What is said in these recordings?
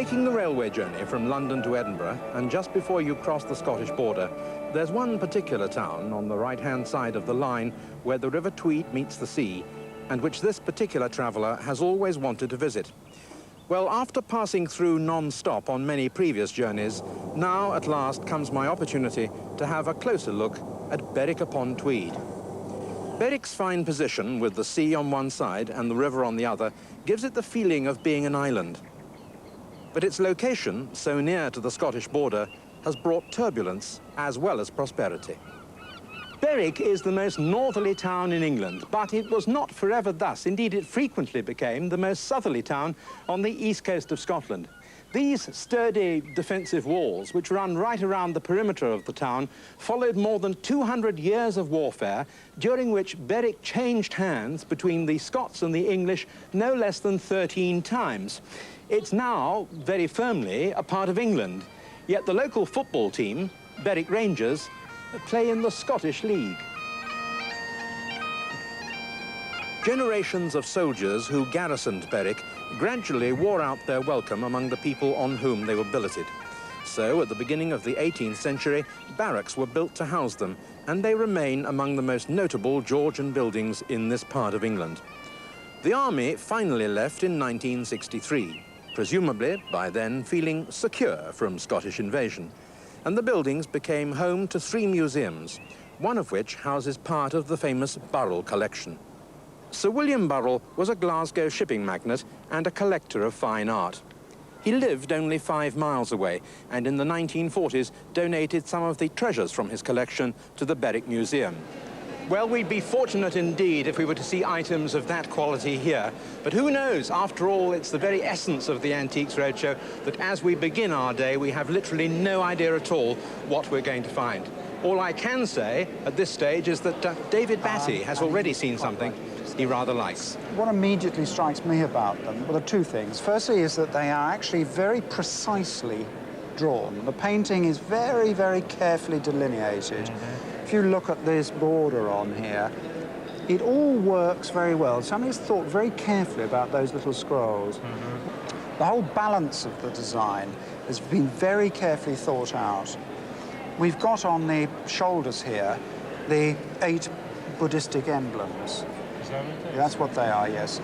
making the railway journey from London to Edinburgh, and just before you cross the Scottish border, there's one particular town on the right-hand side of the line where the River Tweed meets the sea, and which this particular traveller has always wanted to visit. Well, after passing through non-stop on many previous journeys, now at last comes my opportunity to have a closer look at Berwick-upon-Tweed. Berwick's fine position, with the sea on one side and the river on the other, gives it the feeling of being an island. But its location, so near to the Scottish border, has brought turbulence as well as prosperity. Berwick is the most northerly town in England, but it was not forever thus. Indeed, it frequently became the most southerly town on the east coast of Scotland. These sturdy defensive walls, which run right around the perimeter of the town, followed more than 200 years of warfare, during which Berwick changed hands between the Scots and the English no less than 13 times. It's now very firmly a part of England, yet the local football team, Berwick Rangers, play in the Scottish League. Generations of soldiers who garrisoned Berwick gradually wore out their welcome among the people on whom they were billeted. So, at the beginning of the 18th century, barracks were built to house them, and they remain among the most notable Georgian buildings in this part of England. The army finally left in 1963, presumably by then feeling secure from Scottish invasion, and the buildings became home to 3 museums, one of which houses part of the famous Burrell collection. Sir William Burrell was a Glasgow shipping magnate and a collector of fine art. He lived only 5 miles away, and in the 1940s donated some of the treasures from his collection to the Berwick Museum. Well, we'd be fortunate indeed if we were to see items of that quality here. But who knows? After all, it's the very essence of the Antiques Roadshow that as we begin our day, we have literally no idea at all what we're going to find. All I can say at this stage is that David Batty has already seen something he rather likes. What immediately strikes me about them, well, there are 2 things. Firstly is that they are actually very precisely drawn. The painting is very, very carefully delineated. If you look at this border on here, it all works very well. Somebody's thought very carefully about those little scrolls. The whole balance of the design has been very carefully thought out. We've got on the shoulders here the 8 Buddhistic emblems. Is that what it is? That's what they are, yes.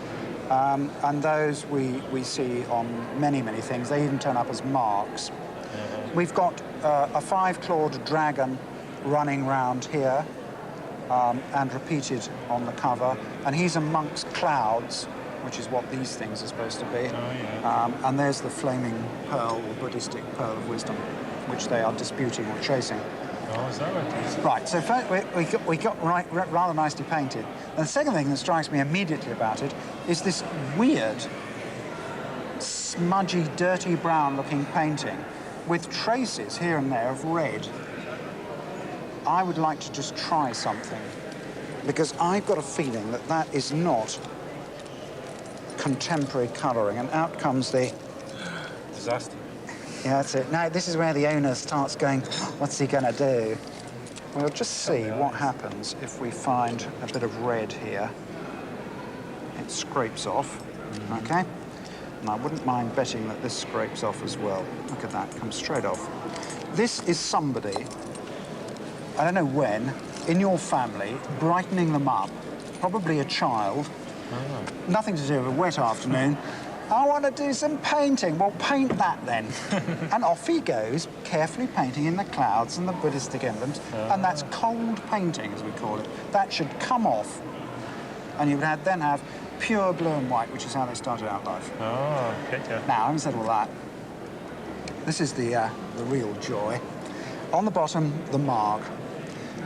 And those we see on many, many things. They even turn up as marks. We've got a 5-clawed dragon running round here and repeated on the cover. And he's amongst clouds, which is what these things are supposed to be. And there's the flaming pearl, the Buddhistic pearl of wisdom, which they are disputing or chasing. Oh, is that what it is? Right, so first we got rather nicely painted. And the second thing that strikes me immediately about it is this weird, smudgy, dirty brown-looking painting with traces here and there of red. I would like to just try something, because I've got a feeling that that is not contemporary colouring, and out comes the... Disaster. Yeah, that's it. Now, this is where the owner starts going, what's he going to do? We'll just see what happens if we find a bit of red here. It scrapes off, OK? And I wouldn't mind betting that this scrapes off as well. Look at that, comes straight off. This is somebody, I don't know when, in your family, brightening them up, probably a child, nothing to do with a wet afternoon. I want to do some painting. Well, paint that then. And off he goes, carefully painting in the clouds and the Buddhistic emblems. And that's cold painting, as we call it. That should come off, and you would then have pure blue and white, which is how they started out life. Oh, okay. Now, having said all that, this is the real joy. On the bottom, the mark.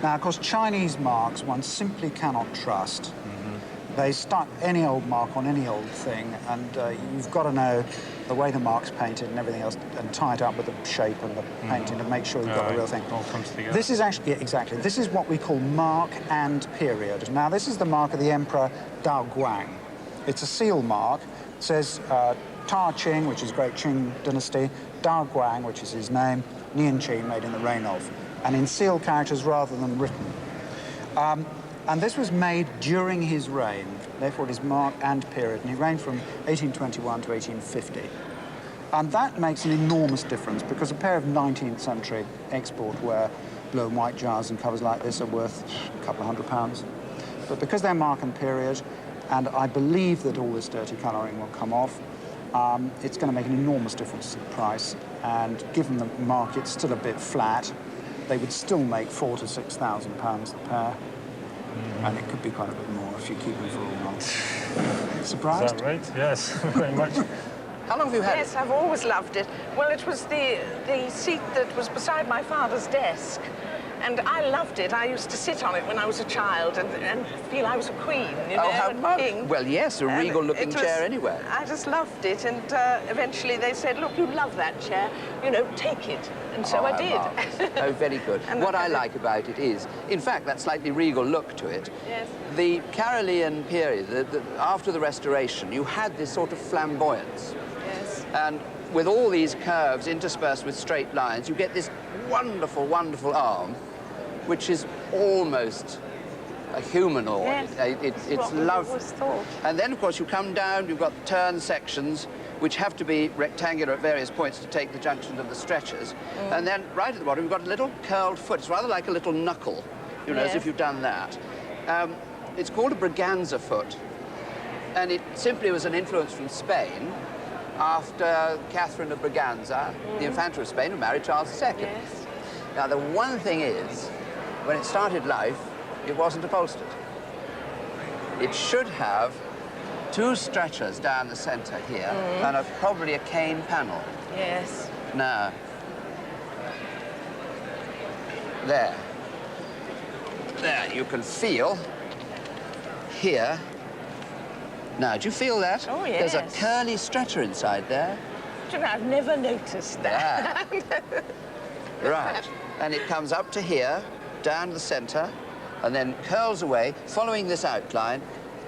Now, of course, Chinese marks one simply cannot trust. They stuck any old mark on any old thing, and you've got to know the way the mark's painted and everything else, and tie it up with the shape and the painting to make sure you've got the real thing. All comes together. This is actually, yeah, exactly, this is what we call mark and period. Now, this is the mark of the Emperor Dao Guang. It's a seal mark. It says Ta Qing, which is Great Qing dynasty, Dao Guang, which is his name, Nian Qi, made in the reign of, and in seal characters rather than written. And this was made during his reign, therefore it is mark and period, and he reigned from 1821 to 1850. And that makes an enormous difference because a pair of 19th century export ware blue and white jars and covers like this are worth a couple of £100. But because they're mark and period, and I believe that all this dirty colouring will come off, it's going to make an enormous difference to the price. And given the market's still a bit flat, they would still make £4,000 to £6,000 a pair. And it could be quite a bit more if you keep them for all month. Surprised? Is that right? Yes, very much. How long have you had Yes, I've always loved it. Well, it was the seat that was beside my father's desk. And I loved it. I used to sit on it when I was a child and feel I was a queen, you know, Oh, how and fun. king. Well, yes, a regal-looking It was- chair anyway. I just loved it, and eventually they said, look, you love that chair, you know, take it. And so I how did. marvellous. Oh, very good. And What I like about it is, in fact, that slightly regal look to it. Yes. The Carolean period, after the Restoration, you had this sort of flamboyance. Yes. And with all these curves interspersed with straight lines, you get this wonderful, wonderful arm, which is almost a humanoid. Yes. It's What we lovely. always thought. And then, of course, you come down, you've got turn sections, which have to be rectangular at various points to take the junction of the stretchers. And then, right at the bottom, you've got a little curled foot. It's rather like a little knuckle, you know, as Yes. if you've done that. It's called a Braganza foot. And it simply was an influence from Spain after Catherine of Braganza, the Infanta of Spain, who married Charles II. Yes. Now, the one thing is, when it started life, it wasn't upholstered. It should have two stretchers down the centre here and probably a cane panel. Yes. Now, there. There, you can feel here. Now, do you feel that? Oh, There's a yes. curly stretcher inside there. Do you know, I've never noticed that. Right. And it comes up to here, down the centre, and then curls away, following this outline,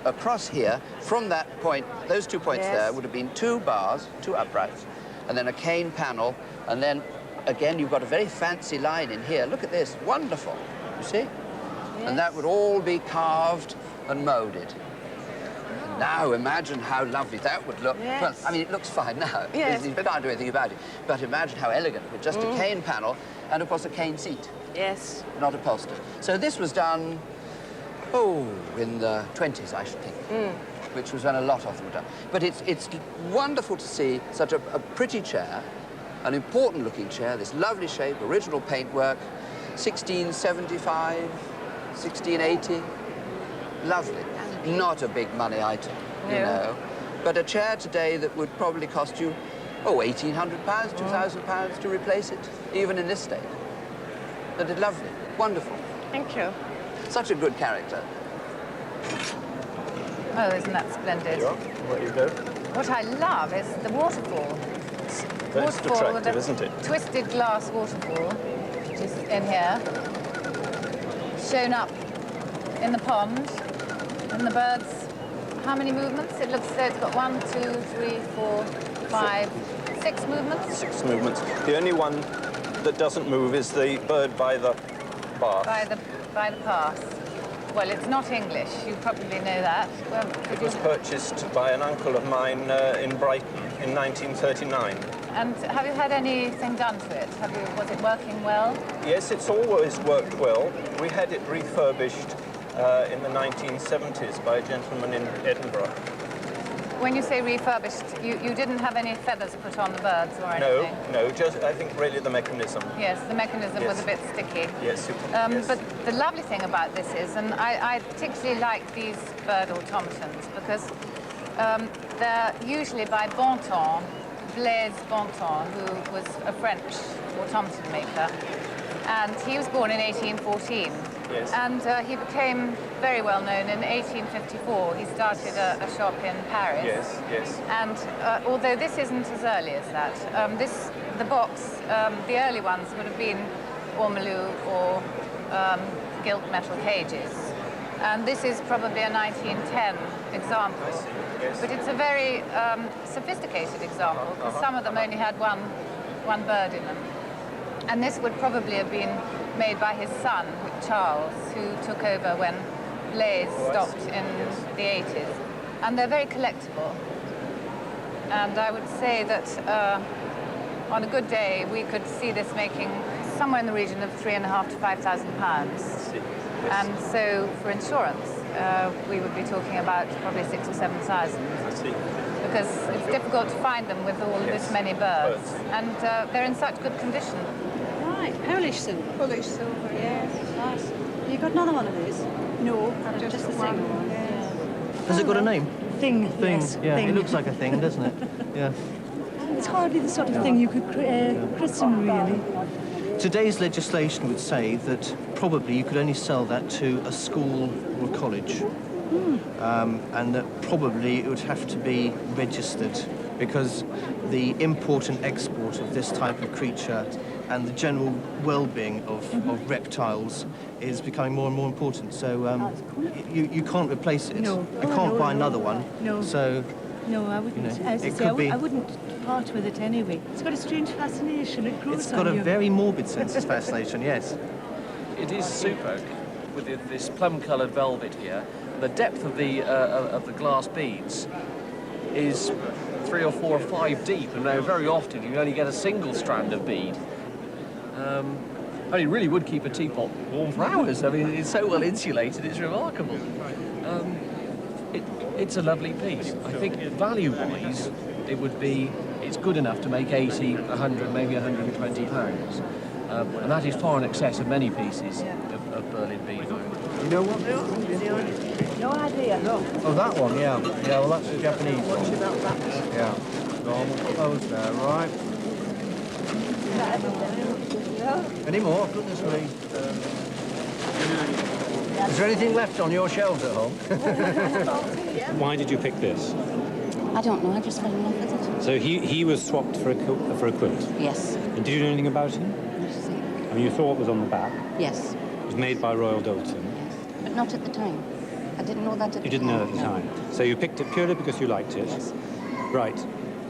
across here. From that point, those 2 points Yes. there would have been 2 bars, 2 uprights, and then a cane panel, and then, again, you've got a very fancy line in here. Look at this, wonderful, you see? And that would all be carved and moulded. Now, imagine how lovely that would look. Yes. Well, I mean, it looks fine now. Yes, You but- can't do anything about it. But imagine how elegant with just a cane panel and, of course, a cane seat, Yes. not upholstered. So this was done, in the 20s, I should think, which was when a lot of them were done. But it's wonderful to see such a pretty chair, an important-looking chair, this lovely shape, original paintwork, 1675, 1680. Lovely. Not a big money item, you No. know. But a chair today that would probably cost you, £1,800, £2,000 to replace it, even in this state. But it's lovely, wonderful. Thank you. Such a good character. Oh, isn't that splendid? Where you go? What I love is the waterfall. That's Waterfall with attractive, a isn't it? twisted glass waterfall, which is in here, shown up in the pond, and the birds. How many movements? It looks as it's got 1, 2, 3, 4, 5, 6 movements. 6 movements. The only one that doesn't move is the bird by the bath. By the path. Well, it's not English. You probably know that. Well, It was purchased by an uncle of mine in Brighton in 1939. and have you had anything done to it? Was it working well? Yes, it's always worked well. We had it refurbished in the 1970s by a gentleman in Edinburgh. When you say refurbished, you didn't have any feathers put on the birds or anything? No, just I think really the mechanism. Yes, the mechanism was Yes. a bit sticky. Yes, yes. But the lovely thing about this is, and I particularly like these bird automatons because they're usually by Bontemps, Blaise Bontemps, who was a French automaton maker. And he was born in 1814. Yes. And he became very well known in 1854. He started a shop in Paris. Yes, yes. And although this isn't as early as that, the box, the early ones would have been ormolu or gilt metal cages. And this is probably a 1910 example. Yes. But it's a very sophisticated example, because some of them only had one bird in them. And this would probably have been made by his son, Charles, who took over when Blaise stopped in the 80s. And they're very collectible. And I would say that on a good day, we could see this making somewhere in the region of £3,500 to £5,000. And so for insurance, we would be talking about probably 6,000 or 7,000. I see. Because it's difficult to find them with all this many birds. And they're in such good condition. Right, Polish silver. Polish silver, yes. Nice. You got another one of these? No, Just the single one. Has it got a name? Thing. Thing. Yes, Yeah, thing. it looks like a thing, doesn't it? Yeah. It's hardly the sort of thing you could christen, really. Today's legislation would say that probably you could only sell that to a school or a college. And that probably it would have to be registered because the import and export of this type of creature and the general well-being of reptiles is becoming more and more important. So you can't replace it. No. You can't buy another one. No. So No, I wouldn't. You know, As I it say, could be- I wouldn't part with it anyway. It's got a strange fascination. It grows it's got on a you. very morbid sense of fascination, yes. It is super with this plum-coloured velvet here. The depth of the glass beads is 3 or 4 or 5 deep, and now very often you only get a single strand of bead. And it really would keep a teapot warm for hours. I mean, it's so well insulated, it's remarkable. It's a lovely piece. I think value-wise, it's good enough to make 80, 100, maybe 120 pounds. And that is far in excess of many pieces of Berlin bead. You know what they are? No idea. Oh, that one, yeah. Yeah, well, that's the Japanese one. Yeah. Go on, we'll put those there, right? Any more? Goodness me. Is there anything left on your shelves at home? Why did you pick this? I don't know, I just fell in love with it. So he was swapped for a quilt. Yes. And did you know anything about him? I mean, you saw what was on the back. Yes. It was made by Royal Doulton. Yes. But not at the time. I didn't know that at the time. You didn't know at the time. So you picked it purely because you liked it. Yes. Right.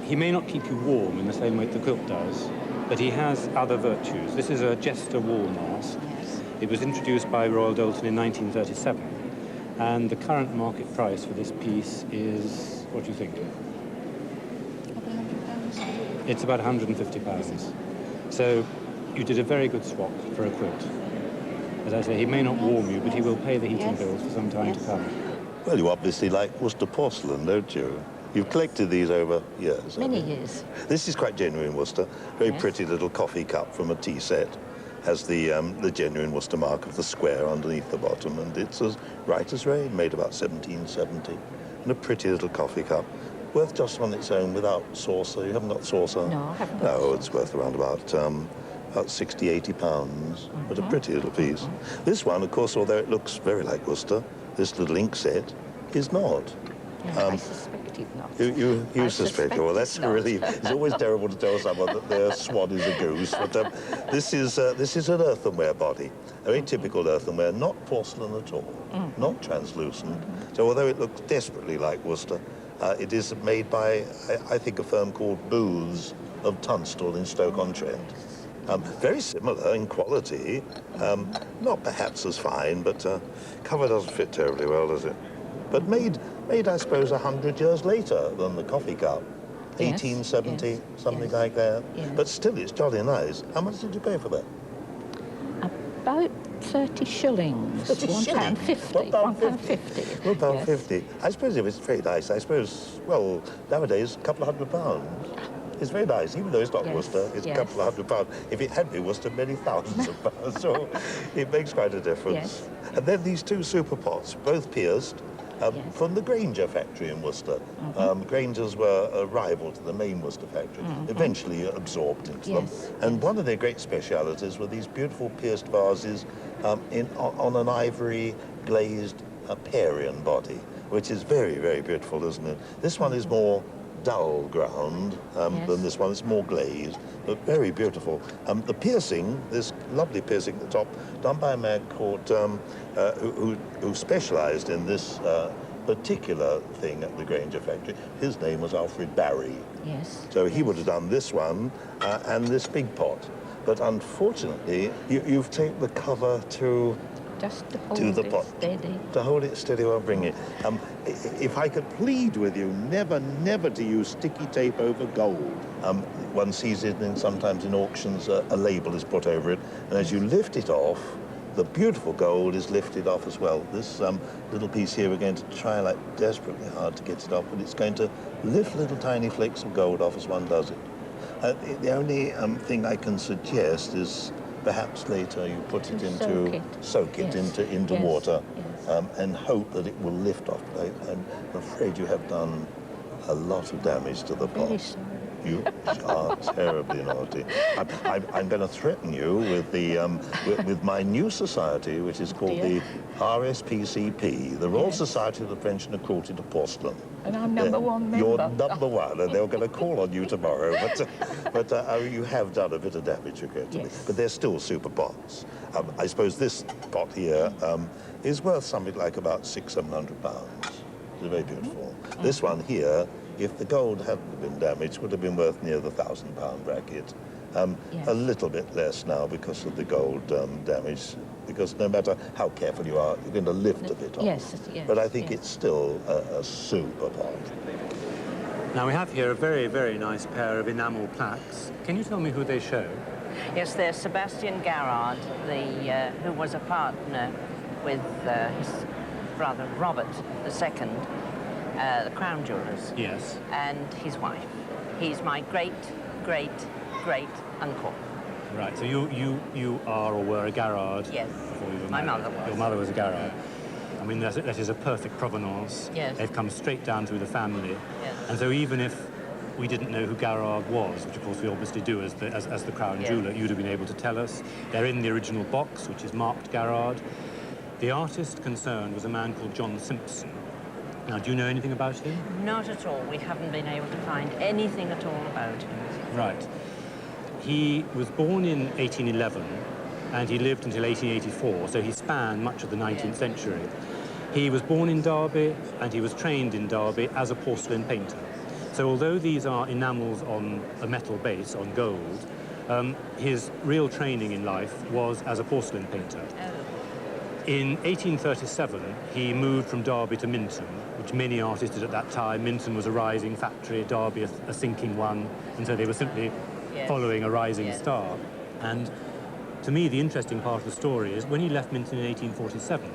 He may not keep you warm in the same way the quilt does, but he has other virtues. This is a jester wall mask. Yes. It was introduced by Royal Doulton in 1937, and the current market price for this piece is, what do you think? £100. It's about £150. So you did a very good swap for a quilt. As I say, he may not warm you, but he will pay the heating bills for some time to come. Well, you obviously like Worcester porcelain, don't you? You've collected these over years. Many years. This is quite genuine Worcester. Very pretty little coffee cup from a tea set. Has the genuine Worcester mark of the square underneath the bottom, and it's as right as rain, made about 1770. And a pretty little coffee cup. Worth just on its own without saucer. You haven't got saucer? No, I haven't got No, saucer. it's worth around about 60, 80 pounds. But a pretty little piece. This one, of course, although it looks very like Worcester, this little ink set is not. I suspect it's not. You suspect? Well, that's it's not. really. It's always terrible to tell someone that their swan is a goose. But this is an earthenware body, a very typical earthenware, not porcelain at all, not translucent. So although it looks desperately like Worcester, it is made by I think a firm called Booths of Tunstall in Stoke-on-Trent. Very similar in quality, not perhaps as fine, but cover doesn't fit terribly well, does it? But made, I suppose, 100 years later than the coffee cup. Yes, 1870, yes, something yes, like that. yes. But still, it's jolly nice. How much did you pay for that? About 30 shillings. £1.50. £1.50. £1.50. I suppose if it's very nice, I suppose, well, nowadays, a couple of £100. It's very nice, even though it's not Yes, Worcester, it's a couple of £100. If it had been Worcester, many thousands of pounds. So it makes quite a difference. Yes. And then these two super pots, both pierced, from the Granger factory in Worcester. Grangers were a rival to the main Worcester factory, eventually absorbed into them. And one of their great specialities were these beautiful pierced vases on an ivory glazed Parian body, which is very, very beautiful, isn't it? This one is more dull ground than this one. It's more glazed, but very beautiful. The piercing, this lovely piercing at the top, done by a man called, who specialised in this particular thing at the Granger factory. His name was Alfred Barry. Yes. So he would have done this one and this big pot. But unfortunately, you've taken the cover to Just to hold to the it pot. steady. To hold it steady while bringing it. If I could plead with you, never, never to use sticky tape over gold. One sees it sometimes in auctions, a label is put over it, and as you lift it off, the beautiful gold is lifted off as well. This little piece here, we're going to try like desperately hard to get it off, but it's going to lift little tiny flakes of gold off as one does it. The only thing I can suggest is perhaps later you put it into, soak it into water and hope that it will lift off. I'm afraid you have done a lot of damage to the pot. Very sorry. You are terribly naughty. I'm going to threaten you with the with my new society, which is called the RSPCP, the Royal Society of the Prevention of Cruelty to Porcelain. And I'm number one member. You're number one, and they're going to call on you tomorrow. But you have done a bit of damage, regrettably. But they're still super pots. I suppose this pot here is worth something like about £600–700. It's very beautiful. This one here, if the gold hadn't been damaged, would have been worth near the £1,000 bracket. A little bit less now because of the gold damage, because no matter how careful you are, you're going to lift a bit off. But I think it's still a super pot. Now we have here a very, very nice pair of enamel plaques. Can you tell me who they show? Yes, they're Sebastian Garrard, who was a partner with his brother Robert II, the Crown Jewellers. Yes. And his wife. He's my great, great, great uncle. Right, so you are or were a Garrard? Yes, before you were my married. mother was. Your mother was a Garrard. I mean, that is a perfect provenance. Yes. They've come straight down through the family. Yes. And so even if we didn't know who Garrard was, which of course we obviously do as the Crown Jeweller, you'd have been able to tell us. They're in the original box, which is marked Garrard. The artist concerned was a man called John Simpson. Now, do you know anything about him? Not at all. We haven't been able to find anything at all about him. Right. He was born in 1811 and he lived until 1884, so he spanned much of the 19th century. He was born in Derby and he was trained in Derby as a porcelain painter. So although these are enamels on a metal base, on gold, his real training in life was as a porcelain painter. In 1837, he moved from Derby to Minton, which many artists did at that time. Minton was a rising factory, Derby a sinking one, and so they were simply following a rising star. And to me, the interesting part of the story is when he left Minton in 1847,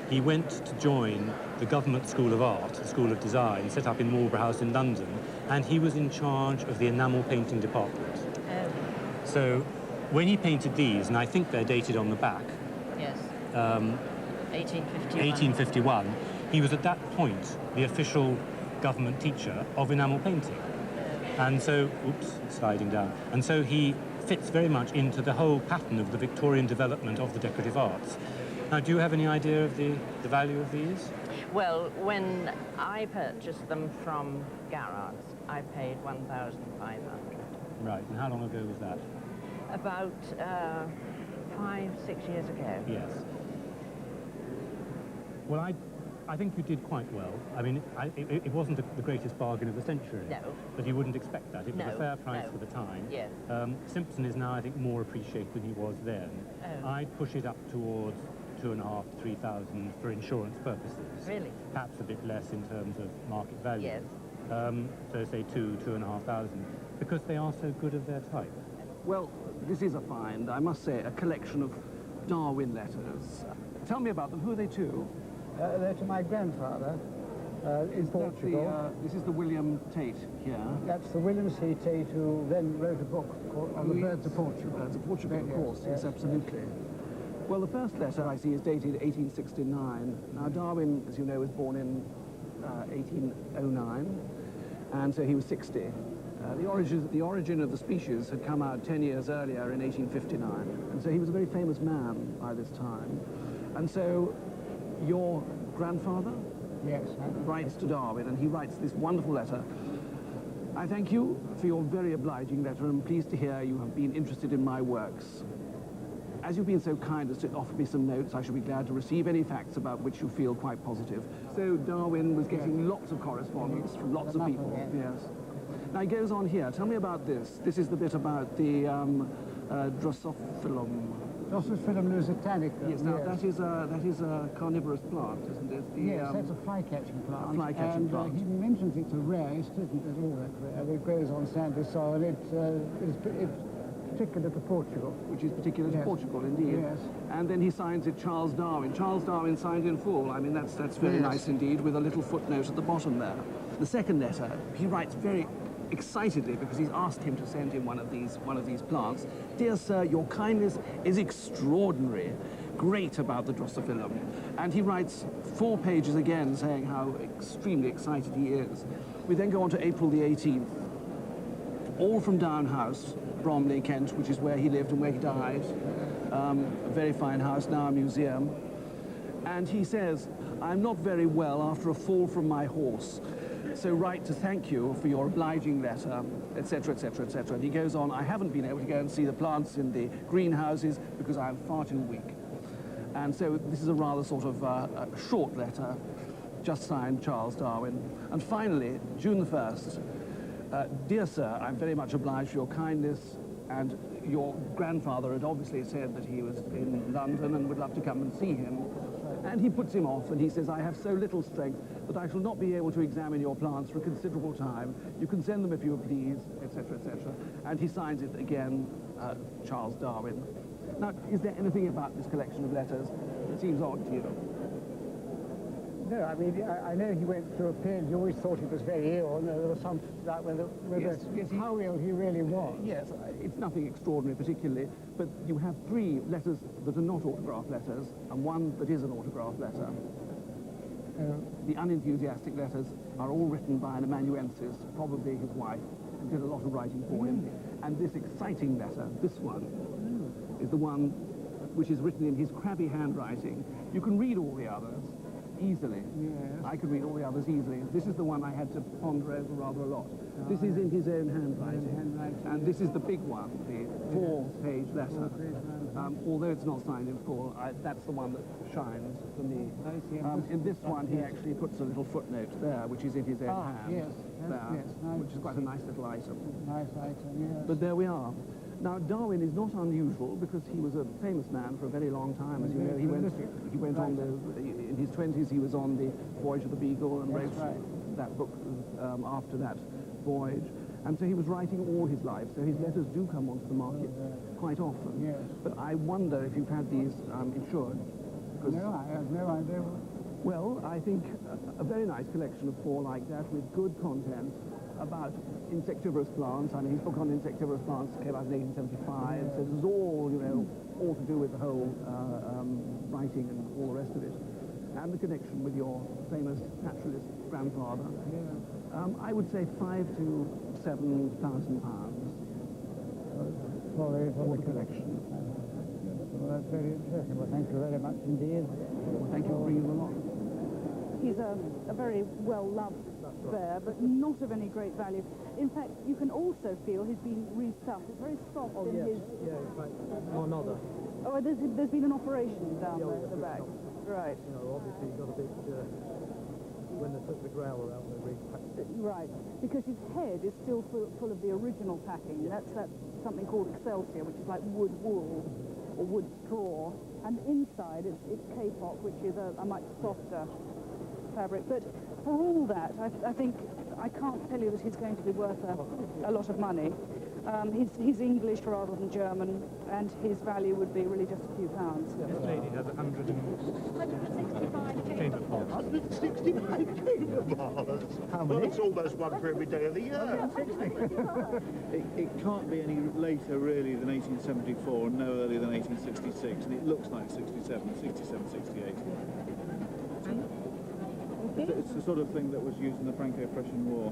he went to join the Government School of Art, the School of Design, set up in Marlborough House in London, and he was in charge of the enamel painting department. So when he painted these, and I think they're dated on the back, 1851, he was at that point the official government teacher of enamel painting. And so, oops, sliding down. And so he fits very much into the whole pattern of the Victorian development of the decorative arts. Now, do you have any idea of the value of these? Well, when I purchased them from Garrard's, I paid $1,500. Right, and how long ago was that? About 5–6 years ago. Yes. Well, I think you did quite well. I mean, it wasn't the greatest bargain of the century. No. But you wouldn't expect that. It was a fair price for the time. Yes. Simpson is now, I think, more appreciated than he was then. I'd push it up towards 2,500–3,000 for insurance purposes. Really? Perhaps a bit less in terms of market value. Yes. So say 2,000–2,500, because they are so good of their type. Well, this is a find, I must say, a collection of Darwin letters. Tell me about them. Who are they to? They're to my grandfather in Portugal. This is the William Tate here. That's the William C. Tate who then wrote a book called On the Birds of Portugal. Birds of Portugal, of course, yes, absolutely. Well, the first letter I see is dated 1869. Now, Darwin, as you know, was born in 1809, and so he was 60. The origin of the species had come out 10 years earlier in 1859, and so he was a very famous man by this time. And so your grandfather writes to Darwin, and he writes this wonderful letter. I thank you for your very obliging letter, and I'm pleased to hear you have been interested in my works. As you've been so kind as to offer me some notes, I shall be glad to receive any facts about which you feel quite positive. So Darwin was getting lots of correspondence from lots of people. Yes. Now he goes on here. Tell me about this. This is the bit about the Drosophilum. Drosophilum lusitanicum. Yes, now that is a carnivorous plant, isn't it? Yes, that's a fly-catching plant. A fly-catching plant. He mentions it's a rare. It isn't at all that rare. It grows on sandy soil. It's particular to Portugal. Which is particular to Portugal, indeed. Yes. And then he signs it Charles Darwin. Charles Darwin signed in full. I mean, that's very nice indeed, with a little footnote at the bottom there. The second letter, he writes very excitedly because he's asked him to send him one of these plants. Dear sir, your kindness is extraordinary. Great about the Drosophilum. And he writes 4 pages again saying how extremely excited he is. We then go on to April the 18th. All from Down House, Bromley, Kent, which is where he lived and where he died. A very fine house, now a museum. And he says, I'm not very well after a fall from my horse. So write to thank you for your obliging letter, etc., etc., etc. And he goes on, I haven't been able to go and see the plants in the greenhouses because I am far too weak. And so this is a rather sort of a short letter, just signed Charles Darwin. And finally, June the 1st, dear sir, I'm very much obliged for your kindness, and your grandfather had obviously said that he was in London and would love to come and see him. And he puts him off, and he says, I have so little strength that I shall not be able to examine your plants for a considerable time. You can send them if you please, etc., etc. And he signs it again, Charles Darwin. Now, is there anything about this collection of letters that seems odd to you? No, I mean, I know he went through a period, he always thought he was very ill, and there was some, like, how ill he really was. Yes, it's nothing extraordinary particularly, but you have 3 letters that are not autograph letters, and 1 that is an autograph letter. The unenthusiastic letters are all written by an amanuensis, probably his wife, who did a lot of writing for him. And this exciting letter, this one, is the one which is written in his crabby handwriting. You can read all the others easily. Yes. I could read all the others easily. This is the one I had to ponder over rather a lot. This is in his own handwriting. And this is the big one, the 4-page letter. Although it's not signed in full, that's the one that shines for me. In this one, he actually puts a little footnote there, which is in his own hand. Which is quite a nice little item. Nice item, yes. But there we are. Now, Darwin is not unusual because he was a famous man for a very long time. As you know, he went on in his 20s, he was on the Voyage of the Beagle and wrote that book after that voyage. And so he was writing all his life, so his letters do come onto the market quite often. Yes. But I wonder if you've had these insured. No, I have no idea. Well, I think a very nice collection of 4 like that with good content about insectivorous plants. I mean, his book on insectivorous plants came out in 1875, so this is all, you know, all to do with the whole writing and all the rest of it. And the connection with your famous naturalist grandfather. I would say £5,000 to £7,000 for the collection. Well, that's very interesting. Well, thank you very much indeed. Well, thank you for bringing them along. He's a very well-loved bear, but not of any great value. In fact, you can also feel he's been restuffed. It's very soft in his... Yeah, in fact, another. Oh, there's been an operation down there at the back. Right. You know, obviously he got a bit... when they took the growl around, they repacked it. Right, because his head is still full of the original packing. That's something called Excelsior, which is like wood wool or wood straw. And inside it's kapok, which is a much softer fabric. But for all that, I think I can't tell you that he's going to be worth a lot of money. He's English rather than German, and his value would be really just a few pounds. This lady has 165 chamber pots. 165 chamber pots? How many? Well, it's almost one for every day of the year. It can't be any later, really, than 1874, and no earlier than 1866, and it looks like 67, 68. It's the sort of thing that was used in the Franco-Prussian War.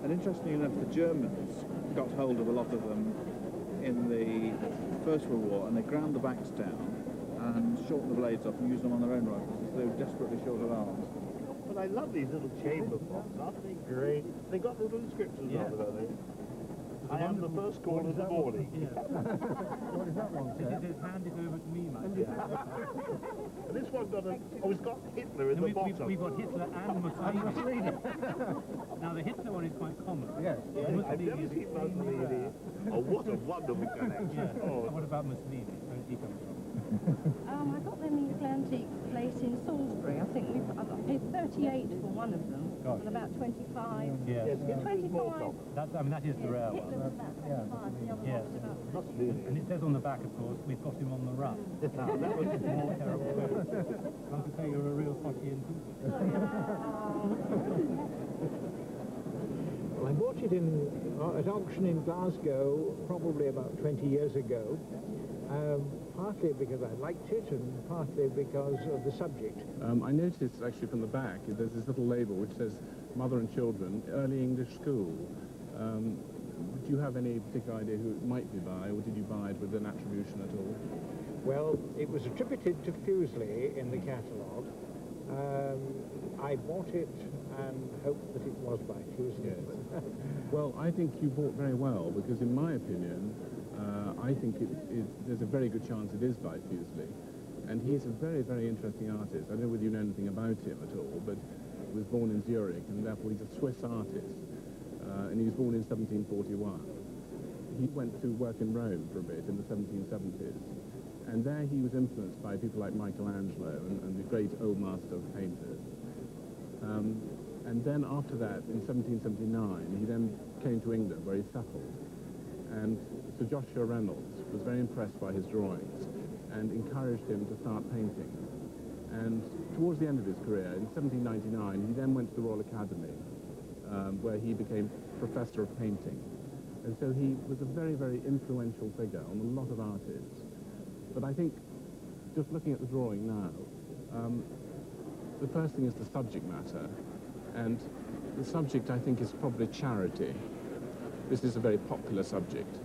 And interestingly enough, the Germans got hold of a lot of them in the First World War, and they ground the backs down and shortened the blades off and used them on their own rifles because they were desperately short of arms. But I love these little chamber pots, aren't they great? They got little inscriptions on them, don't they? I am the first call in the morning. What is that one, sir? It says, hand it over to me, mate. And this one got it's got Hitler in the bottom. We've got Hitler and Mussolini. Now, the Hitler one is quite common. Yes. I've never seen Mussolini. Oh, what a wonderful connection. Yeah. Oh. What about Mussolini? Where did he come from? got them in Little Antique Place in Salisbury. I think I paid 38 for one of them, and about 25. Yes. 25. That is the rare one. Hitler was about 25, the other Yes. one was about 50. And it says on the back, of course, we've got him on the run. Now, that was more terrible. One could say you're a real Fockian. Well, I bought it at auction in Glasgow probably about 20 years ago, partly because I liked it and partly because of the subject. I noticed actually from the back, there's this little label which says Mother and Children, Early English School. Do you have any particular idea who it might be by, or did you buy it with an attribution at all? Well, it was attributed to Fuseli in the catalogue. I bought it and hoped that it was by Fuseli. Yes. Well, I think you bought very well, because in my opinion, I think there's a very good chance it is by Fuseli. And he's a very, very interesting artist. I don't know whether you know anything about him at all, but he was born in Zurich, and therefore he's a Swiss artist. And he was born in 1741. He went to work in Rome for a bit in the 1770s. And there he was influenced by people like Michelangelo and the great old master of painters. And then after that, in 1779, he then came to England, where he settled. And Sir Joshua Reynolds was very impressed by his drawings and encouraged him to start painting. And towards the end of his career, in 1799, he then went to the Royal Academy, where he became Professor of Painting. And so he was a very, very influential figure on a lot of artists. But I think, just looking at the drawing now, the first thing is the subject matter. And the subject, I think, is probably charity. This is a very popular subject.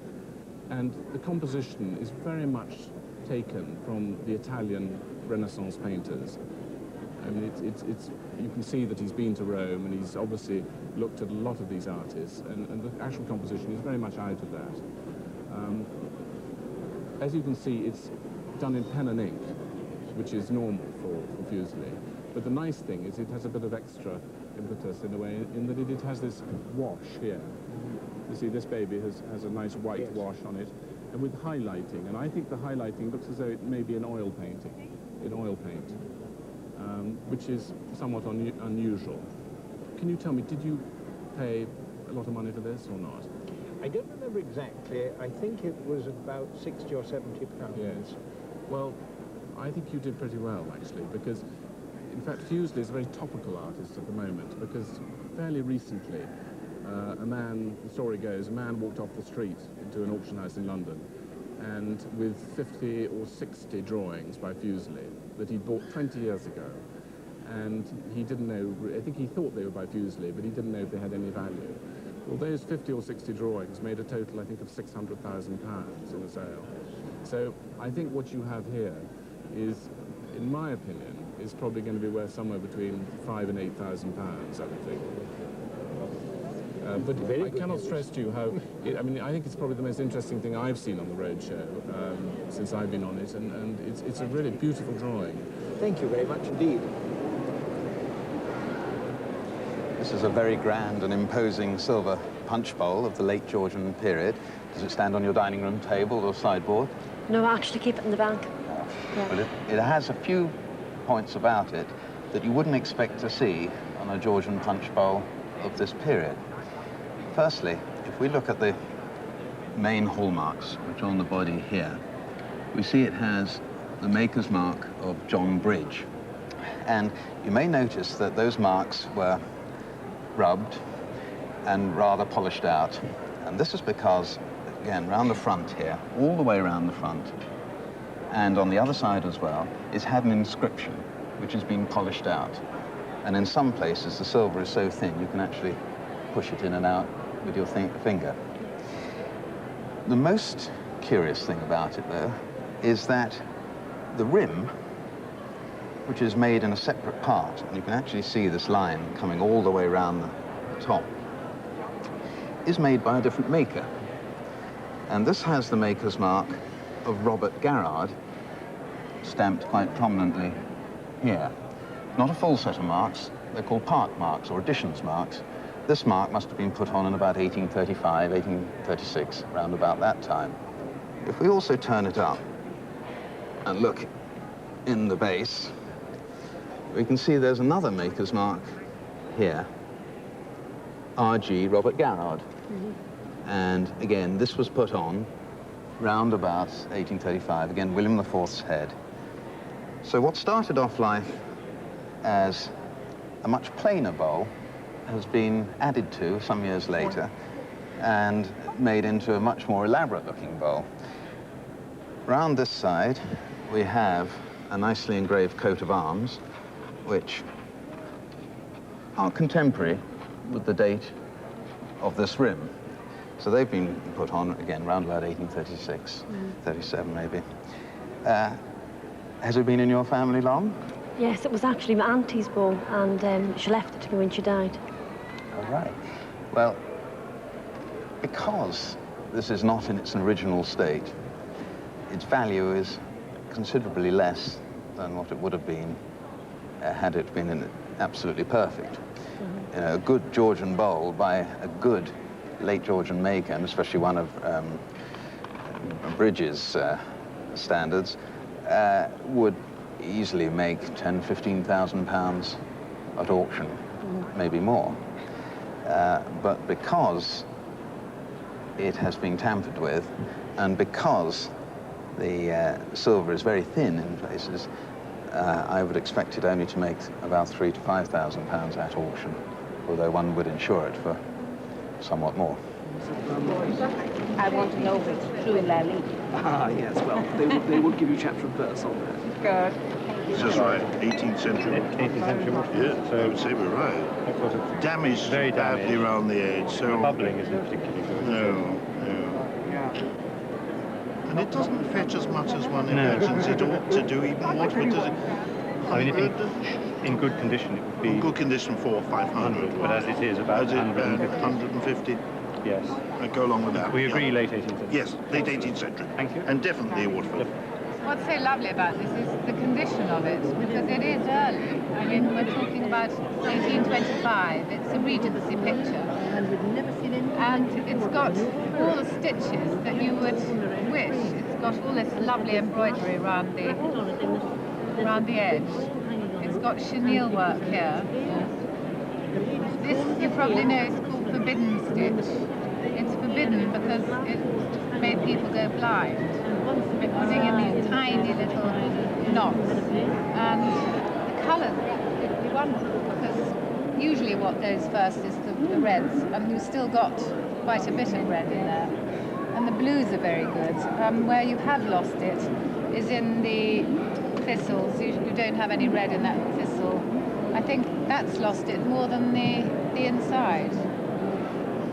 And the composition is very much taken from the Italian Renaissance painters. I mean, you can see that he's been to Rome, and he's obviously looked at a lot of these artists, and the actual composition is very much out of that. As you can see, it's done in pen and ink, which is normal for Fuseli. But the nice thing is it has a bit of extra impetus in a way, in that it has this wash here. You see, this baby has a nice white wash on it, and with highlighting. And I think the highlighting looks as though it may be an oil painting, in oil paint, which is somewhat unusual. Can you tell me, did you pay a lot of money for this or not? I don't remember exactly. I think it was about 60 or 70 pounds. Yes. Well, I think you did pretty well, actually, because, in fact, Fuseli is a very topical artist at the moment, because fairly recently, a man, the story goes, a man walked off the street into an auction house in London, and with 50 or 60 drawings by Fuseli that he'd bought 20 years ago. And he didn't know, I think he thought they were by Fuseli, but he didn't know if they had any value. Well, those 50 or 60 drawings made a total, I think, of £600,000 in a sale. So I think what you have here is, in my opinion, is probably going to be worth somewhere between £5,000 and £8,000, I would think. But I cannot stress to you how, I mean, I think it's probably the most interesting thing I've seen on the Roadshow since I've been on it, and it's a really beautiful drawing. Thank you very much indeed. This is a very grand and imposing silver punch bowl of the late Georgian period. Does it stand on your dining room table or sideboard? No, I actually keep it in the bank. Yeah. Well, it has a few points about it that you wouldn't expect to see on a Georgian punch bowl of this period. Firstly, if we look at the main hallmarks, which are on the body here, we see it has the maker's mark of John Bridge. And you may notice that those marks were rubbed and rather polished out. And this is because, again, round the front here, all the way around the front, and on the other side as well, it's had an inscription which has been polished out. And in some places, the silver is so thin, you can actually push it in and out with your finger. The most curious thing about it, though, is that the rim, which is made in a separate part, and you can actually see this line coming all the way around the top, is made by a different maker. And this has the maker's mark of Robert Garrard stamped quite prominently here. Not a full set of marks, they're called part marks or additions marks. This mark must have been put on in about 1835, 1836, around about that time. If we also turn it up and look in the base, we can see there's another maker's mark here, R.G. Robert Garrard. And again, this was put on round about 1835, again, William IV's head. So what started off life as a much plainer bowl has been added to some years later and made into a much more elaborate-looking bowl. Round this side, we have a nicely engraved coat of arms, which are contemporary with the date of this rim. So they've been put on, again, round about 1836, 37 maybe. Has it been in your family long? Yes, it was actually my auntie's bowl, and she left it to me when she died. All right. Well, because this is not in its original state, its value is considerably less than what it would have been had it been absolutely perfect. You know, a good Georgian bowl by a good late Georgian maker, and especially one of Bridges' standards, would easily make £10,000–15,000 at auction, maybe more. But because it has been tampered with, and because the silver is very thin in places, I would expect it only to make about £3,000 to £5,000 at auction, although one would insure it for somewhat more. I want to know if it's true Lally. Ah, yes, well, they would give you chapter and verse on that. Good. This is right, 18th century. 18th century wood. Yeah, so I would say we're right. What sort of Damaged very badly damaged. around the edge, so... The bubbling isn't particularly good. No. And it doesn't fetch as much as one imagines it ought to do, even what does it... I mean, in good condition, it would be... In good condition, 400 or 500. But as it is, about 150. Yes. I'd go along with that. We agree, late 18th century. Yes, late 18th century. Thank you. And definitely a Woodford. What's so lovely about this is the condition of it, because it is early. I mean, we're talking about 1825. It's a Regency picture. And it's got all the stitches that you would wish. It's got all this lovely embroidery around the edge. It's got chenille work here. This, you probably know, is called forbidden stitch. It's forbidden because it made people go blind. We're putting in these tiny little knots. And the colours are wonderful, because usually what goes first is the reds, and you've still got quite a bit of red in there. And the blues are very good. Where you have lost it is in the thistles. You don't have any red in that thistle. I think that's lost it more than the inside.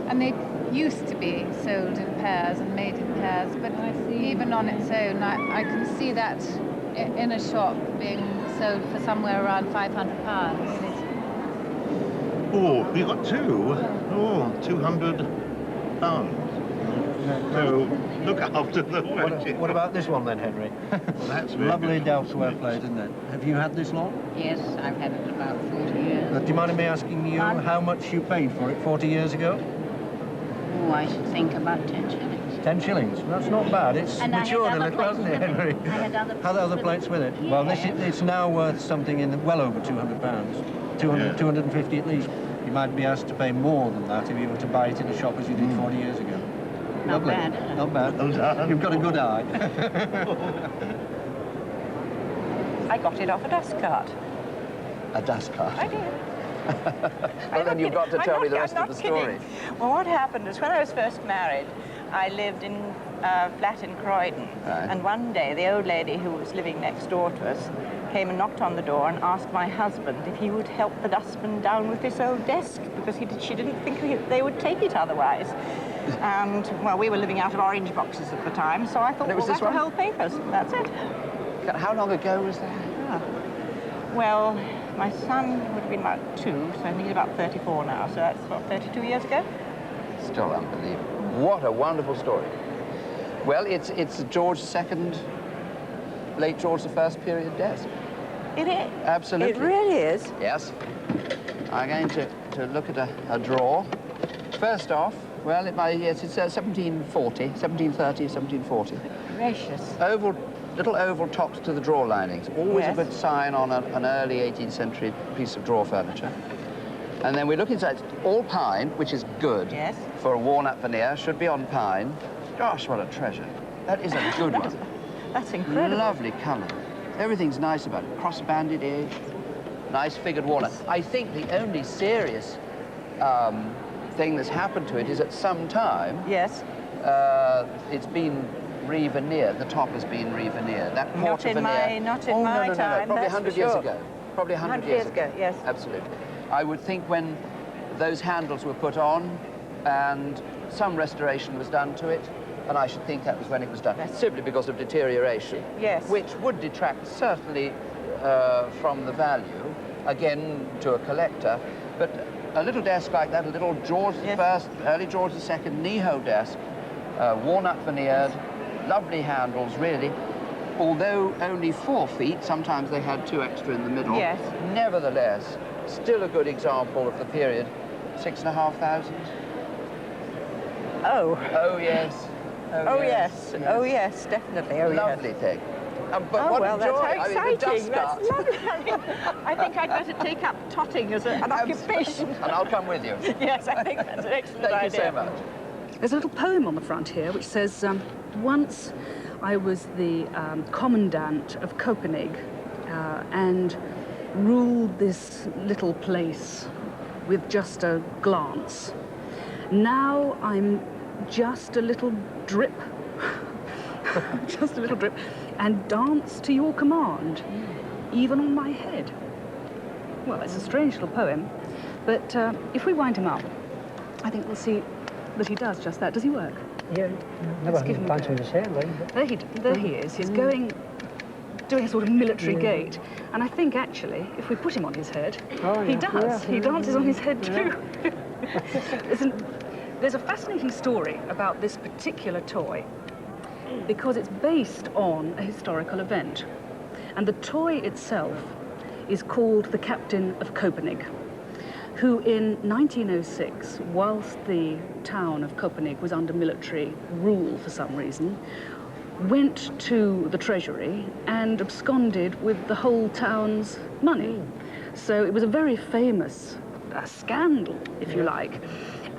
And they used to be sold in pairs and made in pairs, but even on its own, I can see that in a shop being sold for somewhere around £500. Oh, we got two. Oh, £200. So look after the What about this one then, Henry? Well, that's very Lovely good. Delftware plate, isn't it? Have you had this long? Yes, I've had it about 40 years. Do you mind me asking you how much you paid for it 40 years ago? Oh, I should think about 10 shillings. 10 shillings. That's not bad. It's And I had matured a other little, plates hasn't it, with it. Henry? I had other Had other plates with it? Well, it's now worth something in well over £200. 200, 250 at least. You might be asked to pay more than that if you were to buy it in a shop as you did 40 years ago. Not Lovely. bad. Not bad. You've got a good eye. I got it off a dust cart. A dust cart? I did. Well, then you've got to tell me the rest of the story. Well, what happened is when I was first married, I lived in a flat in Croydon. Right. And one day, the old lady who was living next door to us came and knocked on the door and asked my husband if he would help the dustman down with this old desk, because she didn't think they would take it otherwise. And, well, we were living out of orange boxes at the time, so I thought, well, that'll hold papers. That's it. How long ago was that? Well, my son would have been about 2, so I think he's about 34 now, so that's, what, 32 years ago? Still unbelievable. What a wonderful story. Well, it's George II, late George I period desk. It is. Absolutely. It really is. Yes. I'm going to look at a drawer. First off, well, yes, it's 1730, 1740. Gracious. Oval little oval tops to the drawer linings. Always Yes. a good sign on an early 18th century piece of drawer furniture. And then we look inside, it's all pine, which is good. Yes. For a walnut veneer, should be on pine. Gosh, what a treasure. That is a good one. That's incredible. Lovely colour. Everything's nice about it. Cross-banded edge, nice figured walnut. I think the only serious thing that's happened to it is at some time, yes, it's been re-veneered. The top has been re-veneered. That Not in veneer. my time, No, probably that's 100 for years sure. ago. Probably 100 years ago. Yes. Absolutely. I would think when those handles were put on and some restoration was done to it, and I should think that was when it was done, simply because of deterioration. Yes. Which would detract certainly from the value, again, to a collector. But a little desk like that, a little George I, early George II knee-hole desk, walnut veneered, lovely handles, really. Although only 4 feet, sometimes they had 2 extra in the middle. Yes. Nevertheless, still a good example of the period. 6,500. Oh. Oh, yes. Oh, yes. Oh, yes, definitely. Oh, Lovely thing. But oh, what well, a that's joy. how I mean, the exciting. dust That's starts. lovely. I think I'd better take up totting as an occupation. And I'll come with you. Yes, I think that's an excellent Thank idea. you so much. There's a little poem on the front here which says, once I was the commandant of Copenhagen and ruled this little place with just a glance. Now I'm just a little drip, just a little drip, and dance to your command, even on my head. Well, it's a strange little poem, but if we wind him up, I think we'll see that he does just that. Does he work? Yeah, never Let's give him a dancing go. his hair, right? There he is. He's doing a sort of military gait. And I think, actually, if we put him on his head, he does. He dances on his head, too. There's a fascinating story about this particular toy because it's based on a historical event. And the toy itself is called the Captain of Copenhagen, who in 1906, whilst the town of Copenhagen was under military rule for some reason, went to the treasury and absconded with the whole town's money. So it was a very famous scandal, if you like.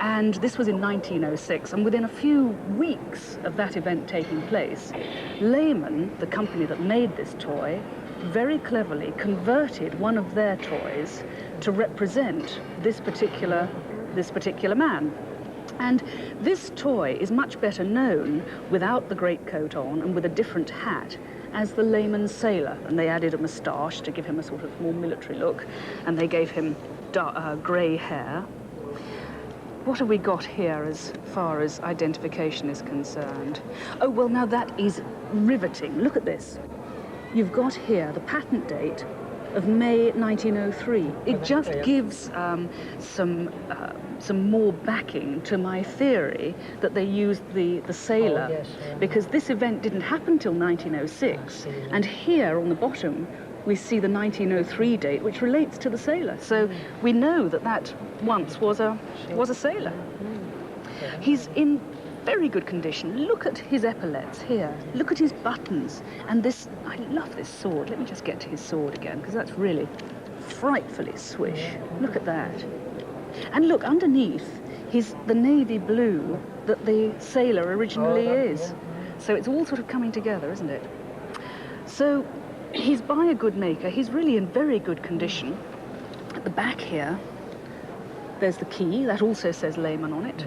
And this was in 1906, and within a few weeks of that event taking place, Lehman, the company that made this toy, very cleverly converted one of their toys to represent this particular man. And this toy is much better known without the greatcoat on and with a different hat as the Lehman Sailor. And they added a moustache to give him a sort of more military look, and they gave him grey hair. What have we got here as far as identification is concerned? Oh, well, now that is riveting. Look at this. You've got here the patent date of May 1903. It just gives some more backing to my theory that they used the sailor, because this event didn't happen till 1906, and here on the bottom we see the 1903 date, which relates to the sailor. So we know that that once was a sailor. He's in very good condition. Look at his epaulets here. Look at his buttons. And this, I love this sword. Let me just get to his sword again, because that's really frightfully swish. Look at that. And look, underneath, he's the navy blue that the sailor originally is. So it's all sort of coming together, isn't it? So he's by a good maker. He's really in very good condition. At the back here, there's the key. That also says Lehman on it.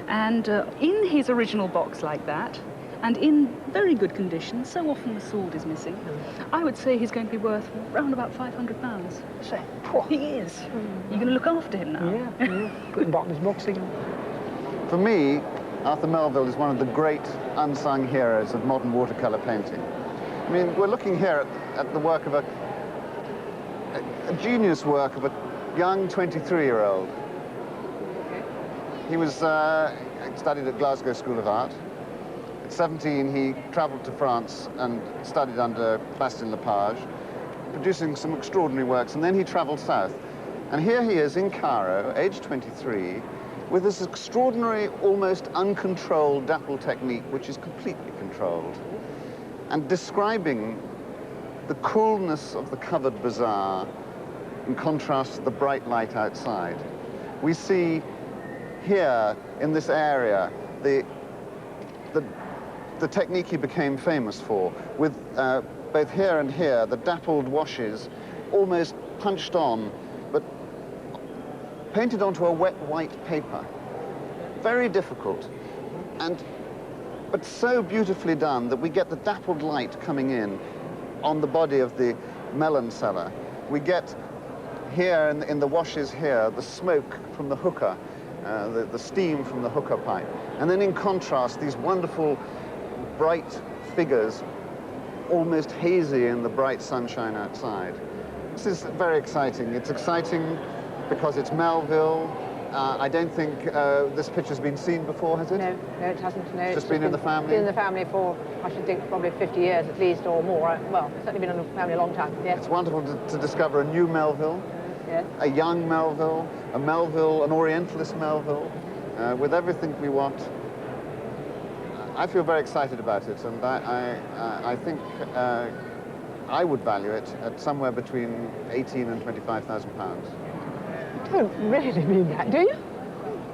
And in his original box like that, and in very good condition, so often the sword is missing, I would say he's going to be worth round about £500. So, he is. You're going to look after him now? Yeah. Put him back in his box again. For me, Arthur Melville is one of the great unsung heroes of modern watercolour painting. I mean, we're looking here at the work of a genius work of a young 23-year-old. He was studied at Glasgow School of Art. At 17, he travelled to France and studied under Bastien Lepage, producing some extraordinary works, and then he travelled south. And here he is in Cairo, aged 23, with this extraordinary, almost uncontrolled dapple technique, which is completely controlled. and describing the coolness of the covered bazaar in contrast to the bright light outside. We see here in this area the technique he became famous for, with both here and here the dappled washes almost punched on, but painted onto a wet white paper. Very difficult, but so beautifully done that we get the dappled light coming in on the body of the melon cellar. We get here in the washes here the smoke from the hookah, the steam from the hookah pipe. And then in contrast, these wonderful bright figures, almost hazy in the bright sunshine outside. This is very exciting. It's exciting because it's Melville. I don't think this picture's been seen before, has it? No, it hasn't. No, it's just been in the family? Been in the family for, I should think, probably 50 years at least, or more. Well, certainly been in the family a long time, yes. It's wonderful to discover a new Melville, yes. A young Melville, an Orientalist Melville, with everything we want. I feel very excited about it, and I think I would value it at somewhere between 18 and 25,000 pounds. You don't really mean that, do you?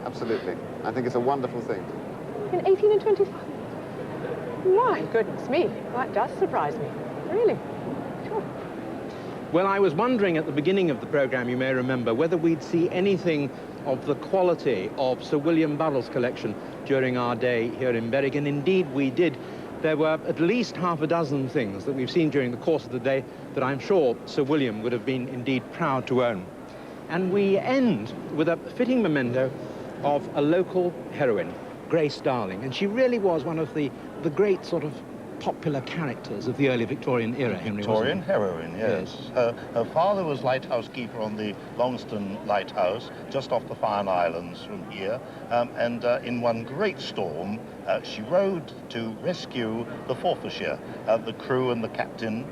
Absolutely. I think it's a wonderful thing. In 18 and 25? My goodness me, that does surprise me. Really? Sure. Well, I was wondering at the beginning of the programme, you may remember, whether we'd see anything of the quality of Sir William Burrell's collection during our day here in Berwick, and indeed we did. There were at least half a dozen things that we've seen during the course of the day that I'm sure Sir William would have been indeed proud to own. And we end with a fitting memento of a local heroine, Grace Darling, and she really was one of the great sort of popular characters of the early Victorian era, Henry. Victorian heroine, yes. Her father was lighthouse keeper on the Longston Lighthouse, just off the Farne Islands from here, and in one great storm, she rowed to rescue the Forfarshire, the crew and the captain,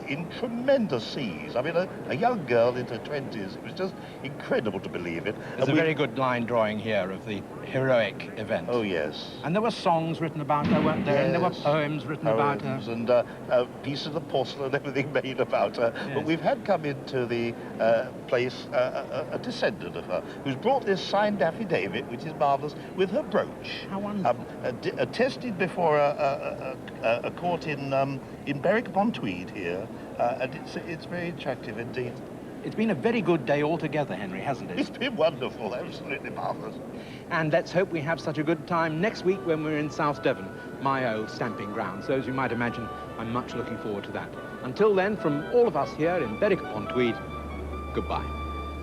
in tremendous seas. I mean, a young girl in her 20s, it was just incredible to believe it. There's a very good line drawing here of the heroic event. Oh, yes. And there were songs written about her, weren't there? Yes. And there were poems written about her. And pieces of porcelain, everything made about her. Yes. But we've had come into the place a descendant of her, who's brought this signed affidavit, which is marvellous, with her brooch. How wonderful. Attested before a court in Berwick-upon-tweed here, and it's very attractive indeed. It's been a very good day altogether, Henry, hasn't it? It's been wonderful, absolutely marvellous. And let's hope we have such a good time next week when we're in South Devon, my old stamping ground. So as you might imagine, I'm much looking forward to that. Until then, from all of us here in Berwick-upon-tweed, goodbye.